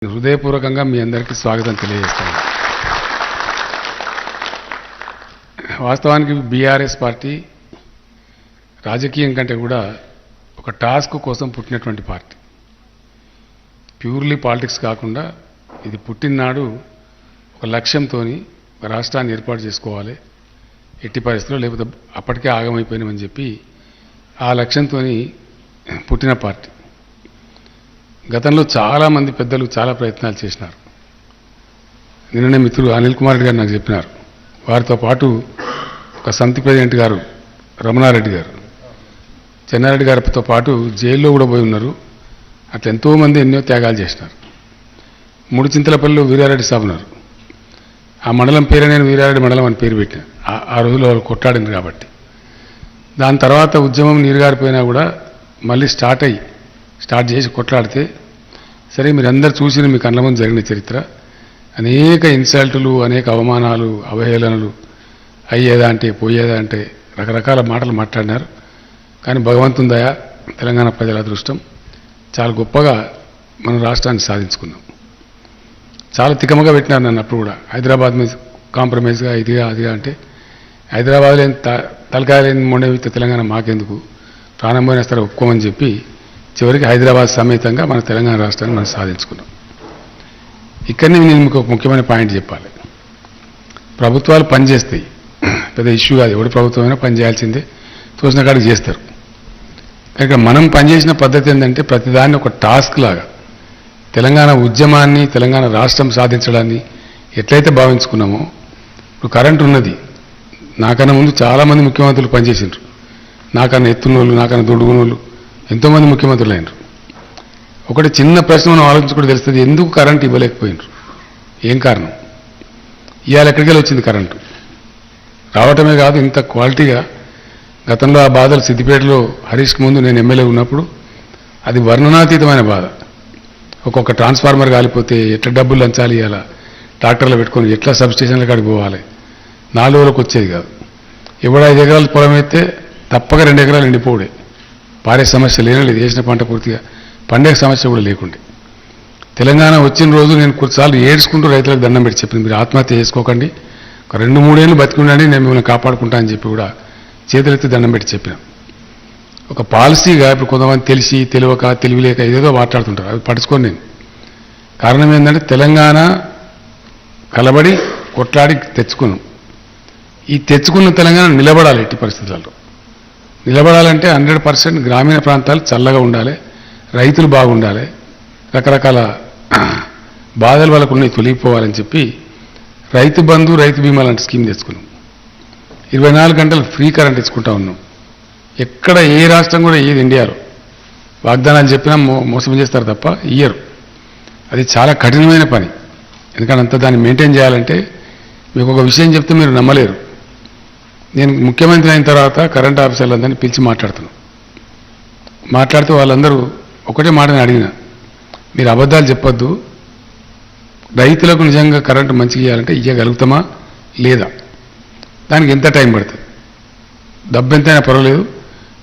హృదయపూర్వకంగా మీ అందరికీ స్వాగతం తెలియజేస్తాను. వాస్తవానికి బీఆర్ఎస్ పార్టీ రాజకీయం కంటే కూడా ఒక టాస్క్ కోసం పుట్టినటువంటి పార్టీ. ప్యూర్లీ పాలిటిక్స్ కాకుండా ఇది పుట్టిననాడు ఒక లక్ష్యంతో రాష్ట్రాన్ని ఏర్పాటు చేసుకోవాలి, ఎట్టి పరిస్థితుల్లో లేకపోతే అప్పటికే ఆగమైపోయినామని చెప్పి ఆ లక్ష్యంతో పుట్టిన పార్టీ. గతంలో చాలామంది పెద్దలు చాలా ప్రయత్నాలు చేసినారు. నిన్ననే మిత్రుడు అనిల్ కుమార్ రెడ్డి గారు నాకు చెప్పినారు. వారితో పాటు ఒక సమితి ప్రెసిడెంట్ గారు రమణారెడ్డి గారు, చెన్నారెడ్డి గారితో పాటు జైల్లో కూడా పోయి ఉన్నారు. అట్లా ఎంతోమంది ఎన్నో త్యాగాలు చేసినారు. ముడిచింతలపల్లిలో వీరారెడ్డి సాబ్ ఉన్నారు. ఆ మండలం పేరే నేను వీరారెడ్డి మండలం అని పేరు పెట్టిన. ఆ రోజుల్లో వాళ్ళు కొట్లాడింది కాబట్టి. దాని తర్వాత ఉద్యమం నీరుగారిపోయినా కూడా మళ్ళీ స్టార్ట్ చేసి కొట్లాడితే సరే మీరందరూ చూసిన మీ కళ్ళ ముందు జరిగిన చరిత్ర, అనేక ఇన్సల్టులు, అనేక అవమానాలు, అవహేళనలు, అయ్యేదా అంటే పోయేదా అంటే రకరకాల మాటలు మాట్లాడినారు. కానీ భగవంతుని దయ, తెలంగాణ ప్రజల అదృష్టం, చాలా గొప్పగా మనం రాష్ట్రాన్ని సాధించుకున్నాం. చాలా తికమగా పెట్టినారు నన్ను అప్పుడు కూడా. హైదరాబాద్ మీద కాంప్రమైజ్గా ఇదిగా అదిగా అంటే హైదరాబాద్ లేని తలకాయ లేని మొండవితే తెలంగాణ మాకెందుకు, ప్రాణం పోయినా సరే ఒప్పుకోమని చెప్పి చివరికి హైదరాబాద్ సమేతంగా మన తెలంగాణ రాష్ట్రాన్ని మనం సాధించుకున్నాం. ఇక్కడనే నేను మీకు ఒక ముఖ్యమైన పాయింట్ చెప్పాలి. ప్రభుత్వాలు పనిచేస్తాయి, పెద్ద ఇష్యూ కాదు. ఎవరి ప్రభుత్వమైనా పనిచేయాల్సిందే, తోచిన కాడికి చేస్తారు. కనుక మనం పనిచేసిన పద్ధతి ఏంటంటే ప్రతిదాన్ని ఒక టాస్క్ లాగా తెలంగాణ ఉద్యమాన్ని, తెలంగాణ రాష్ట్రం సాధించడాన్ని ఎట్లయితే భావించుకున్నామో, ఇప్పుడు కరెంటు ఉన్నది. నాకన్నా ముందు చాలామంది ముఖ్యమంత్రులు పనిచేసిండ్రు. నాకన్నా ఎత్తున్నోళ్ళు, నాకన్నా దొడుగునోళ్ళు ఎంతోమంది ముఖ్యమంత్రులు అయినరు. ఒకటి చిన్న ప్రశ్న మనం ఆలోచించుకుంటే తెలుస్తుంది, ఎందుకు కరెంటు ఇవ్వలేకపోయినరు, ఏం కారణం? ఇవాళ ఎక్కడికి వెళ్ళి వచ్చింది కరెంటు? రావటమే కాదు, ఇంత క్వాలిటీగా. గతంలో ఆ బాధలు సిద్దిపేటలో హరీష్కి ముందు నేను ఎమ్మెల్యే ఉన్నప్పుడు అది వర్ణనాతీతమైన బాధ. ఒక్కొక్క ట్రాన్స్ఫార్మర్ కాలిపోతే ఎట్లా డబ్బులు లంచాలి, ఇలా ట్రాక్టర్లు పెట్టుకొని ఎట్లా సబ్స్టేషన్ల కాడికి పోవాలి, 4 రోజులకు వచ్చేది కాదు. ఎవడ 5 ఎకరాల పొలం అయితే తప్పక 2 ఎకరాలు ఎండిపోవడే. పారే సమస్య లేనలేదు, వేసిన పంట పూర్తిగా పండే సమస్య కూడా లేకుండే. తెలంగాణ వచ్చిన రోజు నేను కొన్నిసార్లు ఏడ్చుకుంటూ రైతులకు దండం పెట్టి చెప్పింది, మీరు ఆత్మహత్య చేసుకోకండి, ఒక 2-3 ఏళ్ళు బతికి ఉండండి, నేను మిమ్మల్ని కాపాడుకుంటా అని చెప్పి కూడా చేతులెత్తి దండం పెట్టి చెప్పిన. ఒక పాలసీగా ఇప్పుడు కొంతమంది తెలిసి తెలియక తెలివిలేక ఏదేదో మాట్లాడుతుంటారు, అవి పడుచుకోను నేను. కారణం ఏంటంటే తెలంగాణ కలబడి కొట్లాడి తెచ్చుకున్నాం. ఈ తెచ్చుకున్న తెలంగాణ నిలబడాలి. ఎట్టి పరిస్థితులలో నిలబడాలంటే 100% గ్రామీణ ప్రాంతాలు చల్లగా ఉండాలి, రైతులు బాగుండాలి, రకరకాల బాధలు వాళ్ళకు ఉన్నాయి తొలగిపోవాలని చెప్పి రైతు బంధు, రైతు బీమా లాంటి స్కీమ్ తెచ్చుకున్నాం. 24 గంటలు ఫ్రీ కరెంట్ ఇచ్చుకుంటా ఉన్నాం. ఎక్కడ ఏ రాష్ట్రం కూడా ఏది ఇండియాలో వాగ్దానాలు చెప్పినా మోసం చేస్తారు తప్ప ఇయ్యరు. అది చాలా కఠినమైన పని. ఎందుకంటే అంత దాన్ని మెయింటైన్ చేయాలంటే మీకు ఒక విషయం చెప్తే మీరు నమ్మలేరు. నేను ముఖ్యమంత్రి అయిన తర్వాత కరెంట్ ఆఫీసర్లందరినీ పిలిచి మాట్లాడితే వాళ్ళందరూ ఒకటే మాట నేను అడిగిన, మీరు అబద్ధాలు చెప్పొద్దు, రైతులకు నిజంగా కరెంటు మంచిగా ఇవ్వాలంటే ఇవ్వగలుగుతామా లేదా, దానికి ఎంత టైం పడుతుంది, డబ్బు ఎంతైనా పర్వాలేదు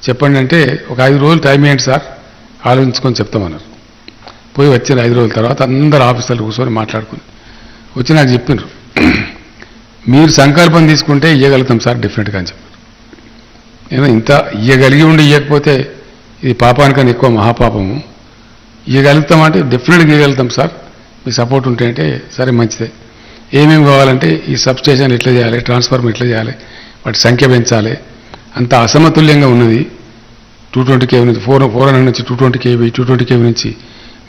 చెప్పండి అంటే, ఒక 5 రోజులు టైం ఏంటి సార్ ఆలోచించుకొని చెప్తామన్నారు. పోయి వచ్చిన 5 రోజుల తర్వాత అందరు ఆఫీసర్లు కూర్చొని మాట్లాడుకుని వచ్చి నాకు చెప్పినారు, మీరు సంకల్పం తీసుకుంటే ఇవ్వగలుగుతాం సార్ డెఫినెట్గా అని చెప్పారు. నేను ఇంత ఇవ్వగలిగి ఉండి ఇవ్వకపోతే ఇది పాపానికన్నా ఎక్కువ మహాపాపము. ఇవ్వగలుగుతామంటే డెఫినెట్గా ఇవ్వగలుగుతాం సార్, మీ సపోర్ట్ ఉంటే అంటే సరే మంచిదే. ఏమేమి కావాలంటే ఈ సబ్స్టేషన్ ఎట్లా చేయాలి, ట్రాన్స్ఫార్మర్ ఎట్లా చేయాలి, వాటి సంఖ్య పెంచాలి, అంత అసమతుల్యంగా ఉన్నది. 220 kV నుంచి 400 నుంచి 220 kV, 220 kV నుంచి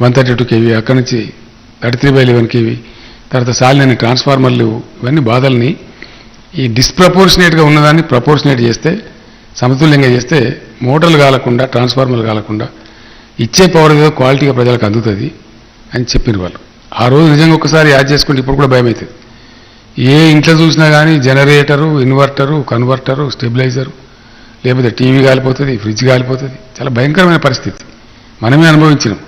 132 kV, అక్కడి నుంచి 33/11 kV, తర్వాత సాలినని ట్రాన్స్ఫార్మర్లు, ఇవన్నీ బాధల్ని ఈ డిస్ప్రపోర్షనేట్గా ఉన్నదాన్ని ప్రపోర్షనేట్ చేస్తే, సమతుల్యంగా చేస్తే మోటార్లు కాలకుండా, ట్రాన్స్ఫార్మర్లు కాలకుండా ఇచ్చే పవర్ ఏదో క్వాలిటీగా ప్రజలకు అందుతుంది అని చెప్పిన వాళ్ళు. ఆ రోజు నిజంగా ఒకసారి యాడ్ చేసుకుంటే ఇప్పుడు కూడా భయం అవుతుంది. ఏ ఇంట్లో చూసినా కానీ జనరేటరు, ఇన్వర్టరు, కన్వర్టరు, స్టెబిలైజరు, లేకపోతే టీవీ కాలిపోతుంది, ఫ్రిడ్జ్ కాలిపోతుంది. చాలా భయంకరమైన పరిస్థితి మనమే అనుభవించినాం.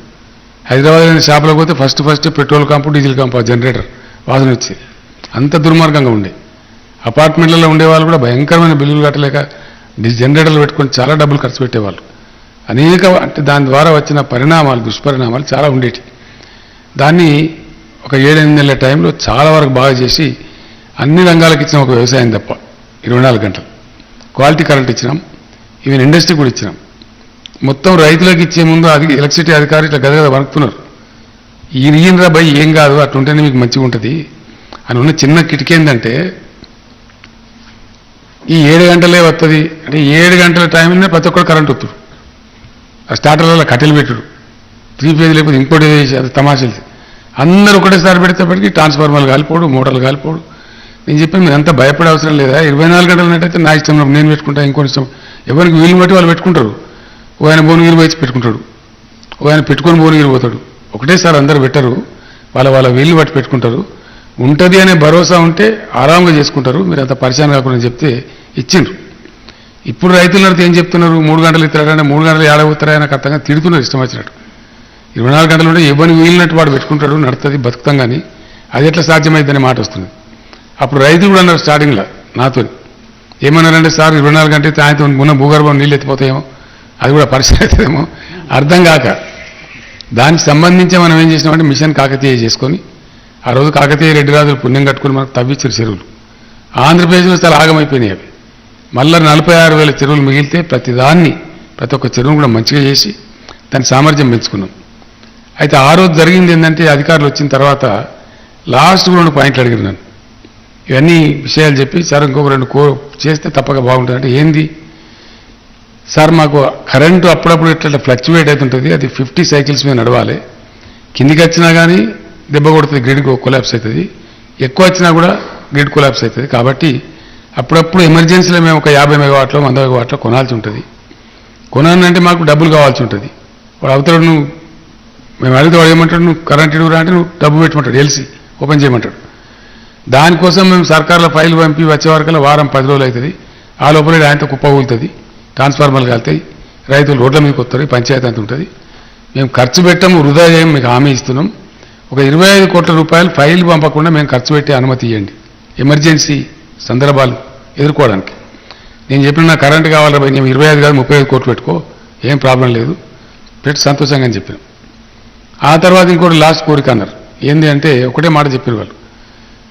హైదరాబాద్లోని షాపులకు పోతే ఫస్ట్ పెట్రోల్ పంపు, డీజిల్ పంపు, జనరేటర్ వాసన వచ్చేది. అంత దుర్మార్గంగా ఉండే. అపార్ట్మెంట్లలో ఉండేవాళ్ళు కూడా భయంకరమైన బిల్లులు కట్టలేక జనరేటర్లు పెట్టుకొని చాలా డబ్బులు ఖర్చు పెట్టేవాళ్ళు. అనేక అంటే దాని ద్వారా వచ్చిన పరిణామాలు, దుష్పరిణామాలు చాలా ఉండేవి. దాన్ని ఒక 7-8 నెలల టైంలో చాలా వరకు బాగా చేసి అన్ని రంగాలకు ఇచ్చిన ఒక వ్యవసాయం తప్ప 24 గంటలు క్వాలిటీ కరెంట్ ఇచ్చినాం. ఈవెన్ ఇండస్ట్రీ కూడా ఇచ్చినాం. మొత్తం రైతులకు ఇచ్చే ముందు ఎలక్ట్రిసిటీ అధికారులు ఇట్లా గదగద వణుకుతున్నారు. ఈయనరా భయ్ ఏం కాదు అట్లుంటేనే మీకు మంచిగా ఉంటుంది అని ఉన్న చిన్న కిటికీ ఏంటంటే ఈ 7 గంటలే వస్తుంది అంటే 7 గంటల టైంలోనే ప్రతి ఒక్కరు కరెంట్ వస్తుడు. ఆ స్టార్టర్లలో కట్టెలు పెట్టుడు 3 ఫేజ్ లేకపోతే ఇంకోటి వేసి అది తమాషలు అందరూ ఒకటేసారి పెడితేప్పటికీ ట్రాన్స్ఫార్మర్లు కాలిపోడు, మోటార్లు కాలిపోడు. నేను చెప్పాను మీరు అంతా భయపడే అవసరం లేదా. 24 గంటలు ఉన్నట్టయితే నా ఇష్టంలో నేను పెట్టుకుంటా, ఇంకోటి ఇష్టం ఎవరికి వీలు బట్టి వాళ్ళు పెట్టుకుంటారు. ఓ ఆయన భువనగిరి వేసి పెట్టుకుంటాడు, ఓ ఆయన పెట్టుకొని భువనగిరి పోతాడు. ఒకటేసారి అందరూ పెట్టరు, వాళ్ళ వీలు బట్టి పెట్టుకుంటారు. ఉంటుంది అనే భరోసా ఉంటే ఆరాంగా చేసుకుంటారు. మీరు అంత పరిశాన్ కాకుండా చెప్తే ఇచ్చిండ్రు. ఇప్పుడు రైతులంతా ఏం చెప్తున్నారు, 3 గంటలు ఇస్తారంటే 3 గంటలు ఏడవుతారా నాకు అర్థంగా తిడుతున్నారు ఇష్టం వచ్చినట్టు. 24 గంటలు ఉంటే ఎవరిని వీలినట్టు వాడు పెట్టుకుంటాడు, నడుతుంది బతుకుతాం. కానీ అది ఎట్లా సాధ్యమైందనే మాట వస్తుంది. అప్పుడు రైతులు కూడా అన్నారు స్టార్టింగ్లో నాతో ఏమన్నారంటే సార్ 24 గంటలు సాయంత్రం ఉన్న భూగర్భం నీళ్ళు ఎత్తిపోతాయేమో, అది కూడా పరిస్థితి అవుతుందేమో అర్థం కాక దానికి సంబంధించి మనం ఏం చేసినామంటే మిషన్ కాకతీయ చేసుకొని ఆ రోజు కాకతీయ రెడ్డి రాజులు పుణ్యం కట్టుకుని మనకు తవ్విచ్చారు చెరువులు. ఆంధ్రప్రదేశ్లో చాలా ఆగమైపోయినాయి అవి. మళ్ళీ 46,000 చెరువులు మిగిలితే ప్రతి ఒక్క చెరువును కూడా మంచిగా చేసి దాని సామర్థ్యం పెంచుకున్నాం. అయితే ఆ రోజు జరిగింది ఏంటంటే అధికారులు వచ్చిన తర్వాత లాస్ట్ 2 పాయింట్లు అడిగారు నన్ను. ఇవన్నీ విషయాలు చెప్పి సార్ ఇంకొక 2 చేస్తే తప్పక బాగుంటుంది అంటే ఏంది సార్ మాకు కరెంటు అప్పుడప్పుడు ఇట్లా ఫ్లక్చువేట్ అవుతుంటుంది, అది 50 సైకిల్స్ మీద నడవాలి. కిందికి వచ్చినా కానీ దెబ్బ కొడుతుంది, గ్రిడ్ కొలాప్స్ అవుతుంది. ఎక్కువ వచ్చినా కూడా గ్రిడ్ కొలాప్స్ అవుతుంది. కాబట్టి అప్పుడప్పుడు ఎమర్జెన్సీలో మేము ఒక 50 మెగావాట్లో 100 మెగావాట్లో కొనాల్సి ఉంటుంది. కొనాలంటే మాకు డబ్బులు కావాల్సి ఉంటుంది. వాడు అవతల నువ్వు మేము అడిగితే వాడు ఏమంటాడు, నువ్వు కరెంట్ ఇవ్వరా అంటే నువ్వు డబ్బు పెట్టమంటాడు, ఎల్సీ ఓపెన్ చేయమంటాడు. దానికోసం మేము సర్కార్లో ఫైల్ పంపి వచ్చే వరకల్లా వారం 10 రోజులు అవుతుంది. ఆ లోపల ఆయనతో కుప్ప ఊలుతుంది, ట్రాన్స్ఫార్మర్లు కాలుతాయి, రైతులు రోడ్ల మీదకి వస్తారు, పంచాయతీ అంత ఉంటుంది. మేము ఖర్చు పెట్టాము, వృధా చేయం, మీకు హామీ ఇస్తున్నాం. ఒక 25 కోట్ల రూపాయలు ఫైల్ పంపకుండా మేము ఖర్చు పెట్టే అనుమతి ఇవ్వండి ఎమర్జెన్సీ సందర్భాలు ఎదుర్కోవడానికి. నేను చెప్పిన నాకు కరెంట్ కావాలి, నేను 25 కాదు 35 కోట్లు పెట్టుకో, ఏం ప్రాబ్లం లేదు, పెట్టి సంతోషంగా అని చెప్పాను. ఆ తర్వాత ఇంకోటి లాస్ట్ కోరిక అన్నారు. ఏంది అంటే ఒకటే మాట చెప్పారు వాళ్ళు.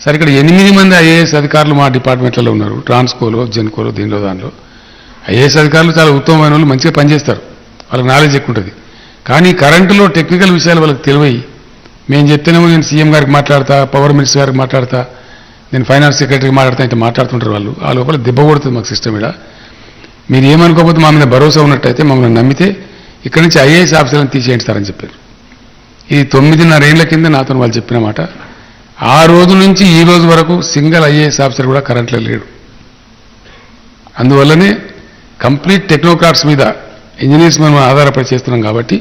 సరే ఇక్కడ 8 మంది ఐఏఎస్ అధికారులు మా డిపార్ట్మెంట్లలో ఉన్నారు, ట్రాన్స్కోలో జెన్కోలో దానిలో ఐఏఎస్ అధికారులు చాలా ఉత్తమమైన వాళ్ళు, మంచిగా పనిచేస్తారు, వాళ్ళకి నాలెడ్జ్ ఎక్కువ ఉంటుంది. కానీ కరెంటులో టెక్నికల్ విషయాలు వాళ్ళకి తెలివై మేము చెప్తేనేమో నేను సీఎం గారికి మాట్లాడతా, పవర్ మినిస్టర్ గారికి మాట్లాడతా, నేను ఫైనాన్స్ సెక్రటరీకి మాట్లాడతా, అయితే మాట్లాడుతుంటారు వాళ్ళు. ఆ లోపల దెబ్బ కొడుతుంది మాకు సిస్టమ్. ఇక్కడ మీరు ఏమనుకోకపోతే మా మీద భరోసా ఉన్నట్టయితే మమ్మల్ని నమ్మితే ఇక్కడి నుంచి ఐఏఎస్ ఆఫీసర్లను తీసేయండి సార్ అని చెప్పారు. ఇది 9.5 ఏళ్ల కింద నాతో వాళ్ళు చెప్పిన మాట. ఆ రోజు నుంచి ఈ రోజు వరకు సింగిల్ ఐఏఎస్ ఆఫీసర్ కూడా కరెంట్లో లేడు. అందువల్లనే కంప్లీట్ టెక్నోక్రాట్స్ మీద ఇంజనీర్స్ మనం ఆధారపడి చేస్తున్నాం కాబట్టి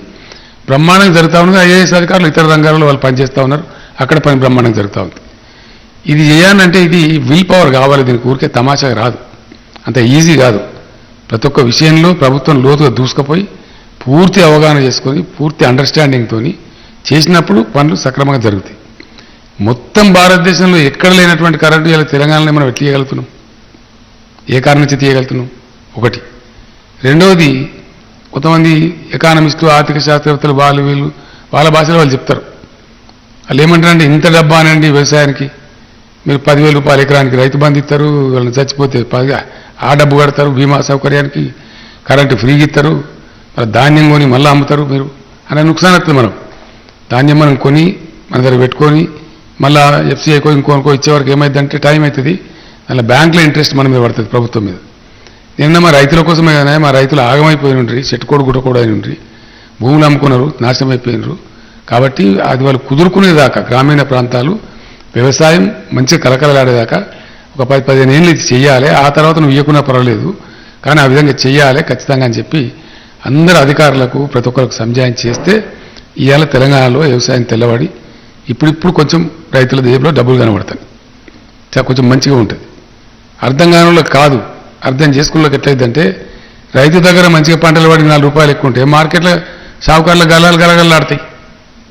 బ్రహ్మాండంగా జరుగుతూ ఉంది. ఐఏఎస్ అధికారులు ఇతర రంగాల్లో వాళ్ళు పనిచేస్తూ ఉన్నారు, అక్కడ పని బ్రహ్మాండంగా జరుగుతూ ఉంది. ఇది చేయాలంటే ఇది విల్ పవర్ కావాలి, దీనికి ఊరికే తమాషా రాదు, అంత ఈజీ కాదు. ప్రతి ఒక్క విషయంలో ప్రభుత్వం లోతుగా దూసుకుపోయి పూర్తి అవగాహన చేసుకొని పూర్తి అండర్స్టాండింగ్తో చేసినప్పుడు పనులు సక్రమంగా జరుగుతాయి. మొత్తం భారతదేశంలో ఎక్కడ లేనటువంటి కరెంటు ఇలా తెలంగాణలో మనం ఎట్లా తీయగలుగుతున్నాం, ఏ కారణం నుంచి తీయగలుగుతున్నాం ఒకటి. రెండవది కొంతమంది ఎకానమిస్టులు ఆర్థిక శాస్త్రవేత్తలు వీళ్ళు వాళ్ళ భాషలో వాళ్ళు చెప్తారు. వాళ్ళు ఏమంటారంటే ఇంత డబ్బా అనండి వ్యవసాయానికి, మీరు 10,000 రూపాయలు ఎకరానికి రైతు బంధు ఇస్తారు, వాళ్ళని చచ్చిపోతే ఆ డబ్బు కడతారు, బీమా సౌకర్యానికి కరెంటు ఫ్రీగా ఇస్తారు, మరి ధాన్యం కొని మళ్ళీ అమ్ముతారు మీరు అనే నుక్సాన్ వస్తుంది. మనం ధాన్యం మనం కొని మన దగ్గర పెట్టుకొని మళ్ళీ ఎఫ్సీఐకో ఇంకోకో ఇచ్చేవరకు ఏమైందంటే టైం అవుతుంది, అలా బ్యాంకులో ఇంట్రెస్ట్ మన మీద పడుతుంది ప్రభుత్వం మీద. నిన్న మా రైతుల కోసమే కానీ మా రైతులు ఆగమైపోయి ఉండ్రి, చెట్టుకోడు గుట్టకోడు అయిన ఉండ్రి, భూములు అమ్ముకున్నారు, నాశనం అయిపోయినరు. కాబట్టి అది వాళ్ళు కుదురుకునేదాకా గ్రామీణ ప్రాంతాలు వ్యవసాయం మంచిగా కలకలలాడేదాకా ఒక 10-15 ఏళ్ళు ఇది చెయ్యాలి. ఆ తర్వాత నువ్వు ఇవ్వకున్నా పర్వాలేదు, కానీ ఆ విధంగా చెయ్యాలి ఖచ్చితంగా అని చెప్పి అందరు అధికారులకు ప్రతి ఒక్కరికి సంజాయం చేస్తే ఇవాళ తెలంగాణలో వ్యవసాయం తెల్లబడి ఇప్పుడు కొంచెం రైతుల జేబులో డబ్బులు కనబడతాయి, కొంచెం మంచిగా ఉంటుంది. అర్థం కాని కాదు, అర్థం చేసుకున్నకి ఎట్లయిద్దంటే రైతు దగ్గర మంచిగా పంటలు పడి 4 రూపాయలు ఎక్కువ ఉంటాయి, మార్కెట్లో షావుకారుల గలాలు గలగలాడతాయి.